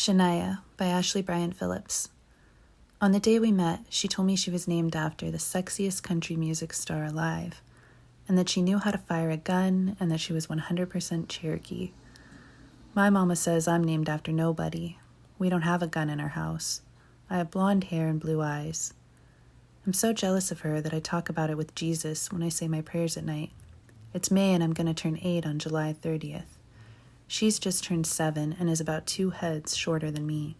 Shania by Ashleigh Bryant Phillips. On the day we met, she told me she was named after the sexiest country music star alive, and that she knew how to fire a gun, and that she was 100% Cherokee. My mama says I'm named after nobody. We don't have a gun in our house. I have blonde hair and blue eyes. I'm so jealous of her that I talk about it with Jesus when I say my prayers at night. It's May and I'm going to turn 8 on July 30th. She's just turned 7 and is about 2 heads shorter than me.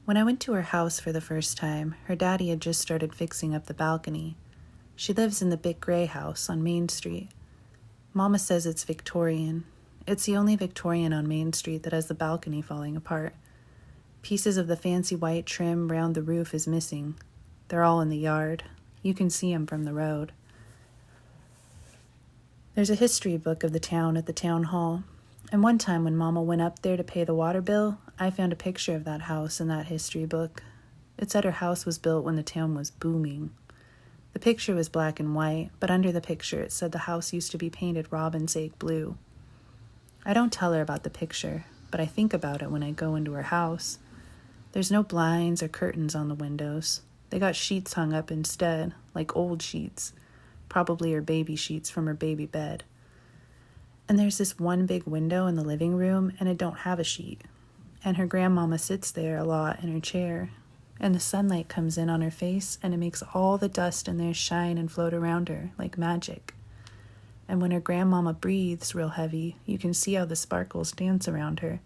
When I went to her house for the first time, her daddy had just started fixing up the balcony. She lives in the big gray house on Main Street. Mama says it's Victorian. It's the only Victorian on Main Street that has the balcony falling apart. Pieces of the fancy white trim round the roof is missing. They're all in the yard. You can see them from the road. There's a history book of the town at the town hall. And one time when Mama went up there to pay the water bill, I found a picture of that house in that history book. It said her house was built when the town was booming. The picture was black and white, but under the picture it said the house used to be painted robin's egg blue. I don't tell her about the picture, but I think about it when I go into her house. There's no blinds or curtains on the windows. They got sheets hung up instead, like old sheets, probably her baby sheets from her baby bed. And there's this one big window in the living room, and it don't have a sheet. And her grandmama sits there a lot in her chair, and the sunlight comes in on her face, and it makes all the dust in there shine and float around her like magic. And when her grandmama breathes real heavy, you can see how the sparkles dance around her.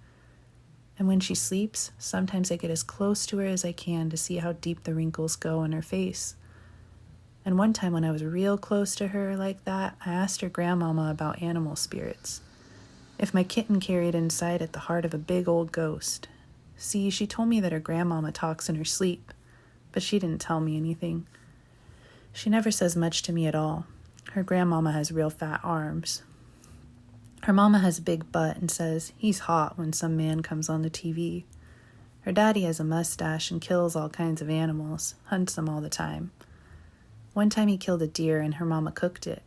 And when she sleeps, sometimes I get as close to her as I can to see how deep the wrinkles go in her face. And one time when I was real close to her like that, I asked her grandmama about animal spirits. If my kitten carried inside it the heart of a big old ghost. See, she told me that her grandmama talks in her sleep, but she didn't tell me anything. She never says much to me at all. Her grandmama has real fat arms. Her mama has a big butt and says he's hot when some man comes on the TV. Her daddy has a mustache and kills all kinds of animals, hunts them all the time. One time he killed a deer and her mama cooked it.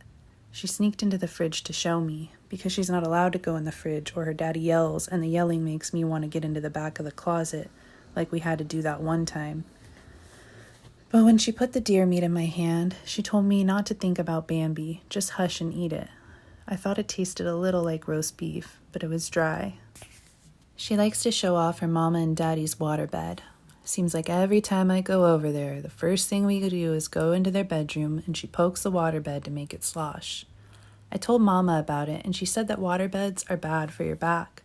She sneaked into the fridge to show me, because she's not allowed to go in the fridge or her daddy yells, and the yelling makes me want to get into the back of the closet, like we had to do that one time. But when she put the deer meat in my hand, she told me not to think about Bambi, just hush and eat it. I thought it tasted a little like roast beef, but it was dry. She likes to show off her mama and daddy's waterbed. Seems like every time I go over there, the first thing we do is go into their bedroom and she pokes the waterbed to make it slosh. I told Mama about it and she said that waterbeds are bad for your back.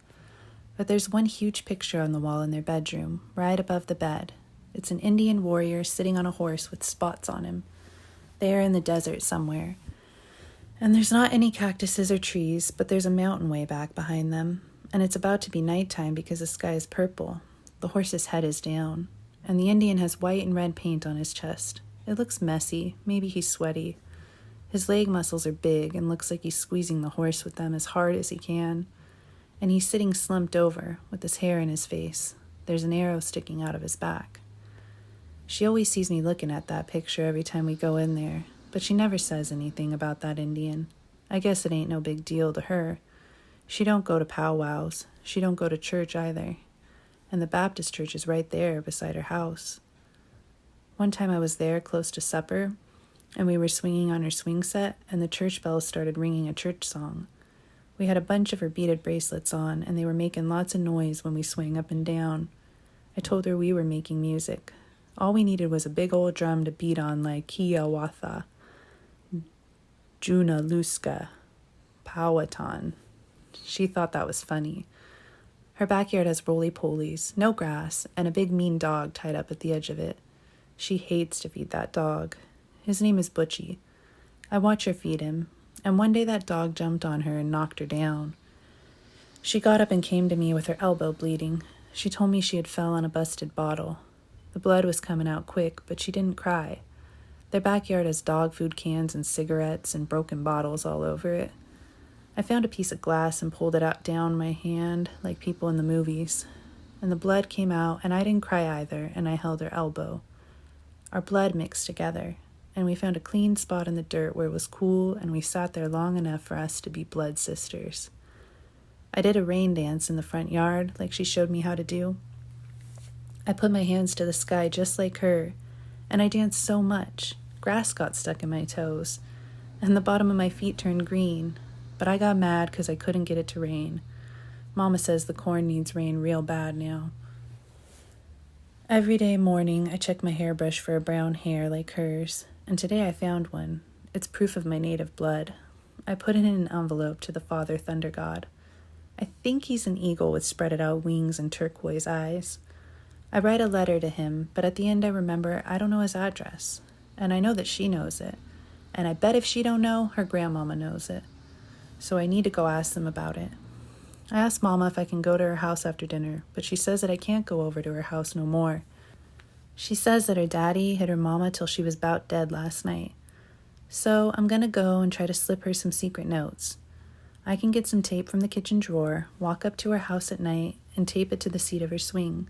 But there's one huge picture on the wall in their bedroom, right above the bed. It's an Indian warrior sitting on a horse with spots on him. They are in the desert somewhere. And there's not any cactuses or trees, but there's a mountain way back behind them. And it's about to be nighttime because the sky is purple. The horse's head is down, and the Indian has white and red paint on his chest. It looks messy. Maybe he's sweaty. His leg muscles are big and looks like he's squeezing the horse with them as hard as he can. And he's sitting slumped over with his hair in his face. There's an arrow sticking out of his back. She always sees me looking at that picture every time we go in there, but she never says anything about that Indian. I guess it ain't no big deal to her. She don't go to powwows. She don't go to church either. And the Baptist church is right there beside her house. One time I was there close to supper, and we were swinging on her swing set, and the church bells started ringing a church song. We had a bunch of her beaded bracelets on, and they were making lots of noise when we swing up and down. I told her we were making music. All we needed was a big old drum to beat on like Hiawatha, Junaluska, Powhatan. She thought that was funny. Her backyard has roly-polies, no grass, and a big mean dog tied up at the edge of it. She hates to feed that dog. His name is Butchie. I watch her feed him, and one day that dog jumped on her and knocked her down. She got up and came to me with her elbow bleeding. She told me she had fell on a busted bottle. The blood was coming out quick, but she didn't cry. Their backyard has dog food cans and cigarettes and broken bottles all over it. I found a piece of glass and pulled it out down my hand like people in the movies. And the blood came out, and I didn't cry either, and I held her elbow. Our blood mixed together, and we found a clean spot in the dirt where it was cool, and we sat there long enough for us to be blood sisters. I did a rain dance in the front yard, like she showed me how to do. I put my hands to the sky just like her, and I danced so much. Grass got stuck in my toes, and the bottom of my feet turned green, but I got mad because I couldn't get it to rain. Mama says the corn needs rain real bad now. Every day morning, I check my hairbrush for a brown hair like hers, and today I found one. It's proof of my native blood. I put it in an envelope to the Father Thunder God. I think he's an eagle with spreaded out wings and turquoise eyes. I write a letter to him, but at the end I remember I don't know his address, and I know that she knows it, and I bet if she don't know, her grandmama knows it. So I need to go ask them about it. I asked Mama if I can go to her house after dinner, but she says that I can't go over to her house no more. She says that her daddy hit her mama till she was about dead last night. So I'm gonna go and try to slip her some secret notes. I can get some tape from the kitchen drawer, walk up to her house at night, and tape it to the seat of her swing.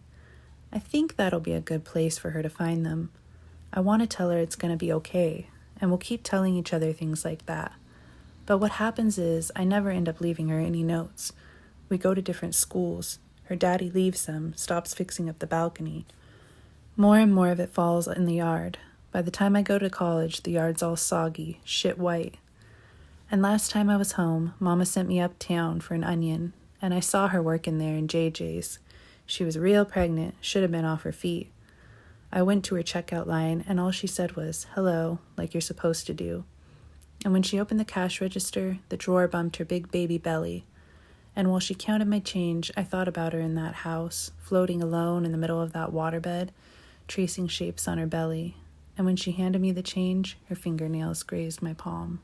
I think that'll be a good place for her to find them. I want to tell her it's gonna be okay, and we'll keep telling each other things like that. But what happens is I never end up leaving her any notes. We go to different schools. Her daddy leaves them, stops fixing up the balcony. More and more of it falls in the yard. By the time I go to college, the yard's all soggy, shit white. And last time I was home, Mama sent me uptown for an onion, and I saw her working there in JJ's. She was real pregnant, should have been off her feet. I went to her checkout line, and all she said was, "Hello," like you're supposed to do. And when she opened the cash register, the drawer bumped her big baby belly. And while she counted my change, I thought about her in that house, floating alone in the middle of that waterbed, tracing shapes on her belly. And when she handed me the change, her fingernails grazed my palm.